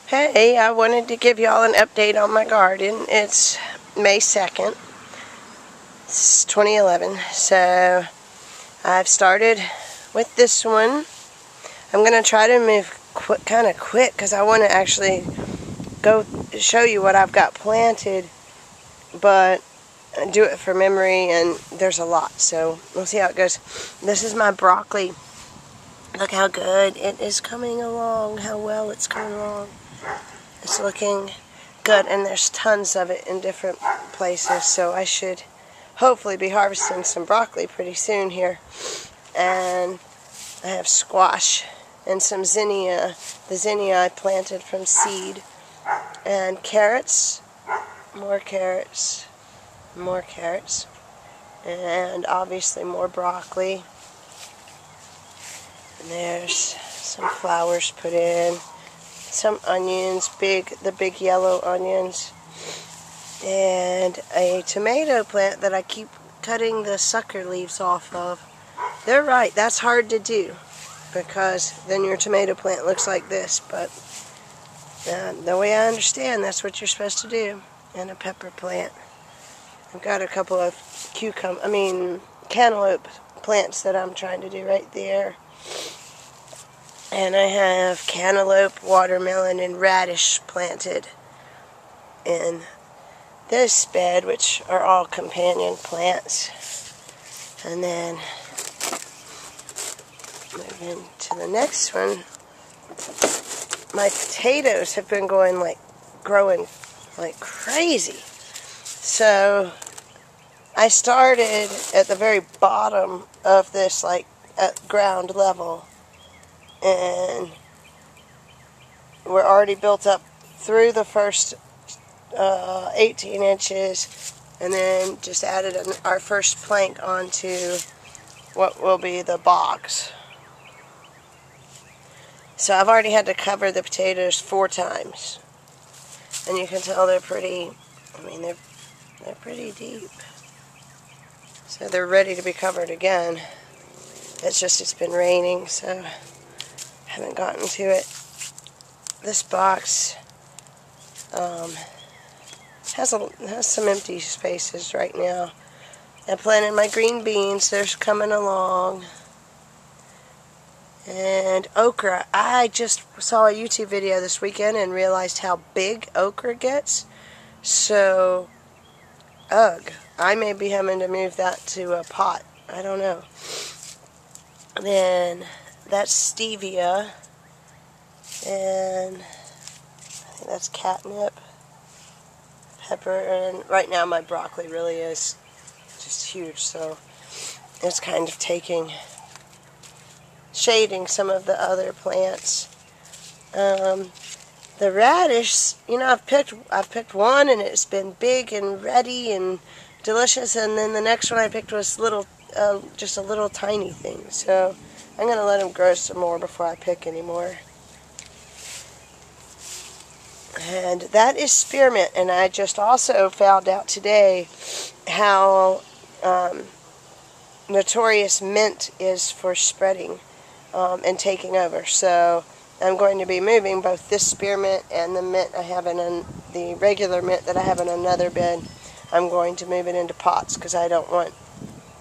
Hey, I wanted to give y'all an update on my garden. It's May 2nd. It's 2011. So I've started with this one. I'm going to try to move kind of quick because I want to actually go show you what I've got planted, but do it for memory, and there's a lot. So we'll see how it goes. This is my broccoli. Look how good it is coming along, how well it's coming along. It's looking good, and there's tons of it in different places, so I should hopefully be harvesting some broccoli pretty soon here. And I have squash and some zinnia, the zinnia I planted from seed, and carrots, more carrots, more carrots, and obviously more broccoli. And there's some flowers put in. Some onions, the big yellow onions, and a tomato plant that I keep cutting the sucker leaves off of. They're right, that's hard to do because then your tomato plant looks like this, but the way I understand, that's what you're supposed to do. And a pepper plant. I've got a couple of cantaloupe plants that I'm trying to do right there. And I have cantaloupe, watermelon, and radish planted in this bed, which are all companion plants. And then moving to the next one, my potatoes have been growing like crazy. So I started at the very bottom of this, like at ground level. And we're already built up through the first 18 inches, and then just added our first plank onto what will be the box. So I've already had to cover the potatoes 4 times, and you can tell they're pretty. They're pretty deep. So they're ready to be covered again. It's been raining, so haven't gotten to it. This box has some empty spaces right now. I planted my green beans. They're coming along. And okra. I just saw a YouTube video this weekend and realized how big okra gets. So, I may be having to move that to a pot. I don't know. Then that's stevia. And I think that's catnip, pepper, and right now my broccoli really is just huge, so it's kind of shading some of the other plants. The radish, I've picked one, and it's been big and ready and delicious, and then the next one I picked was just a little tiny thing. So I'm going to let them grow some more before I pick any more. And that is spearmint, and I just also found out today how notorious mint is for spreading and taking over. So I'm going to be moving both this spearmint and the mint I have the regular mint that I have in another bed. I'm going to move it into pots because I don't want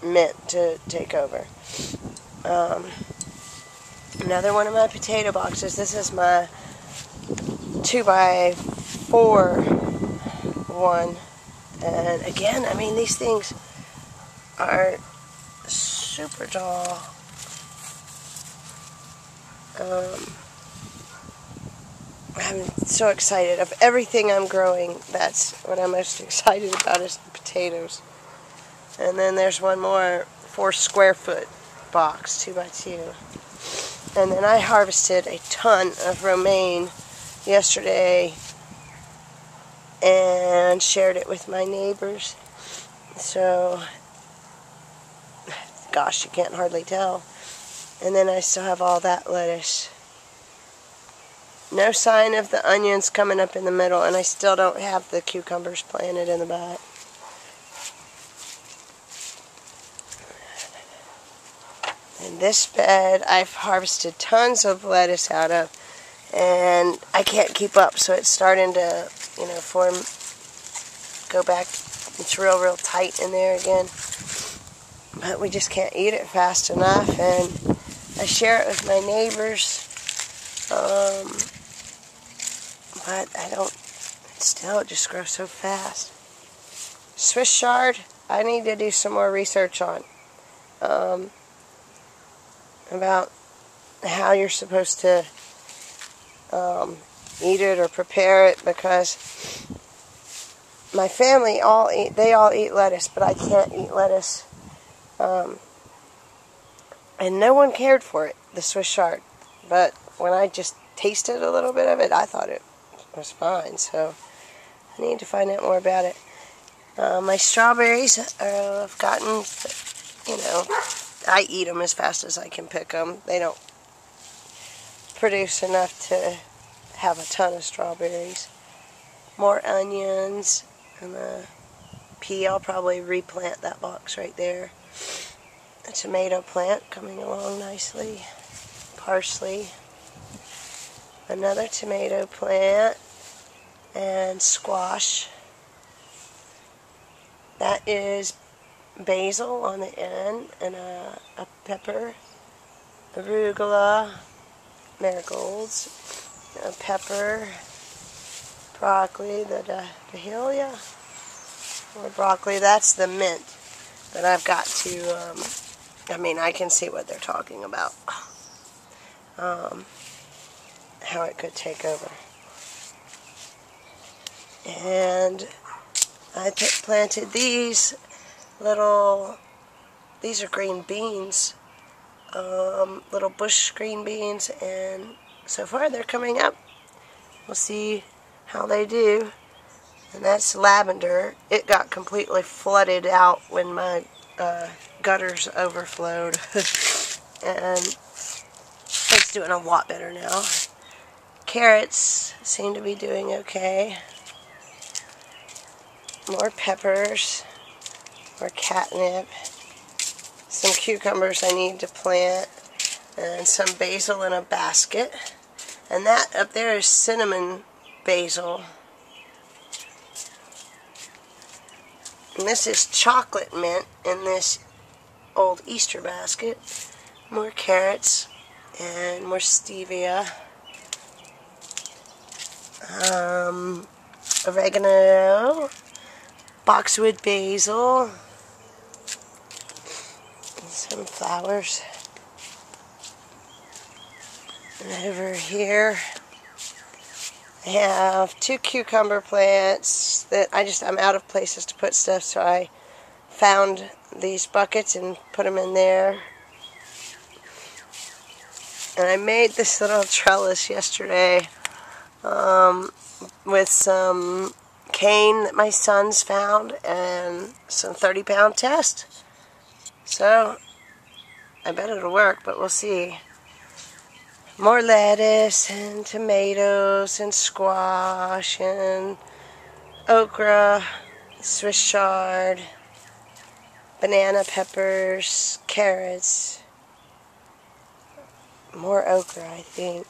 mint to take over. Another one of my potato boxes. This is my 2x4 one, and again, these things are super tall. I'm so excited. Of everything I'm growing, that's what I'm most excited about, is the potatoes. And then there's one more 4 square foot box, 2x2. And then I harvested a ton of romaine yesterday and shared it with my neighbors. So, gosh, you can't hardly tell. And then I still have all that lettuce. No sign of the onions coming up in the middle, and I still don't have the cucumbers planted in the back. In this bed, I've harvested tons of lettuce out of, and I can't keep up, so it's starting to, you know, go back. It's real tight in there again, but we just can't eat it fast enough, and I share it with my neighbors, but it just grows so fast. Swiss chard, I need to do some more research on, about how you're supposed to eat it or prepare it, because my family all eat lettuce, but I can't eat lettuce, and no one cared for it, the Swiss chard, but when I just tasted a little bit of it, I thought it was fine, so I need to find out more about it. My strawberries, I've gotten, you know, I eat them as fast as I can pick them. They don't produce enough to have a ton of strawberries. More onions, and a pea. I'll probably replant that box right there. A tomato plant coming along nicely. Parsley. Another tomato plant. And squash. That is basil on the end, and a pepper, arugula, marigolds, a pepper, broccoli, the dahlia, or broccoli. That's the mint that I've got to, I mean, I can see what they're talking about, how it could take over. And I planted these are green beans, little bush green beans, and so far they're coming up. We'll see how they do. And that's lavender. It got completely flooded out when my gutters overflowed, and it's doing a lot better now. Carrots seem to be doing okay. More peppers, more catnip, some cucumbers I need to plant, and some basil in a basket. And that up there is cinnamon basil. And this is chocolate mint in this old Easter basket. More carrots and more stevia. Oregano. Boxwood basil, and some flowers. And over here I have 2 cucumber plants that I'm out of places to put stuff, so I found these buckets and put them in there. And I made this little trellis yesterday with some cane that my sons found and some 30-pound test. So I bet it'll work, but we'll see. More lettuce and tomatoes and squash and okra, Swiss chard, banana peppers, carrots, more okra, I think.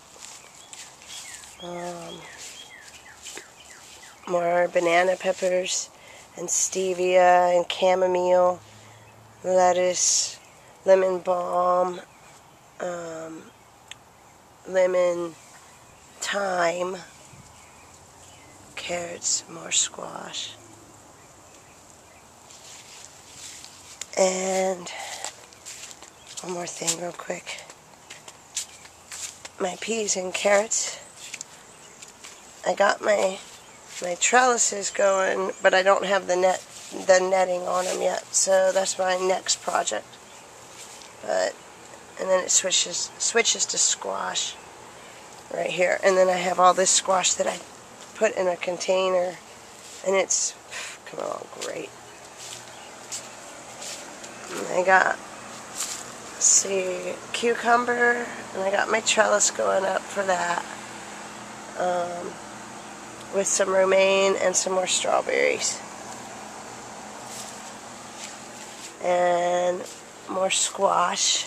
More banana peppers and stevia and chamomile, lettuce, lemon balm, lemon, thyme, carrots, more squash. And one more thing real quick. My peas and carrots. I got my trellises going, but I don't have the netting on them yet, so that's my next project. And then it switches to squash right here, and then I have all this squash that I put in a container, and it's coming along great. And I got, let's see, cucumber, and I got my trellis going up for that. With some romaine and some more strawberries. And more squash.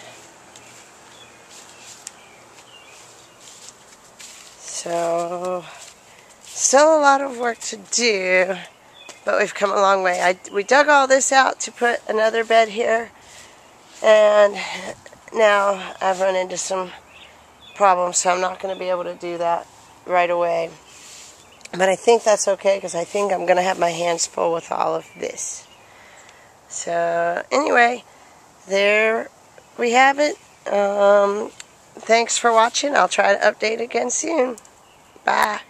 So, still a lot of work to do, but we've come a long way. We dug all this out to put another bed here, and now I've run into some problems, so I'm not going to be able to do that right away. But I think that's okay, because I think I'm going to have my hands full with all of this. So, anyway, there we have it. Thanks for watching. I'll try to update again soon. Bye.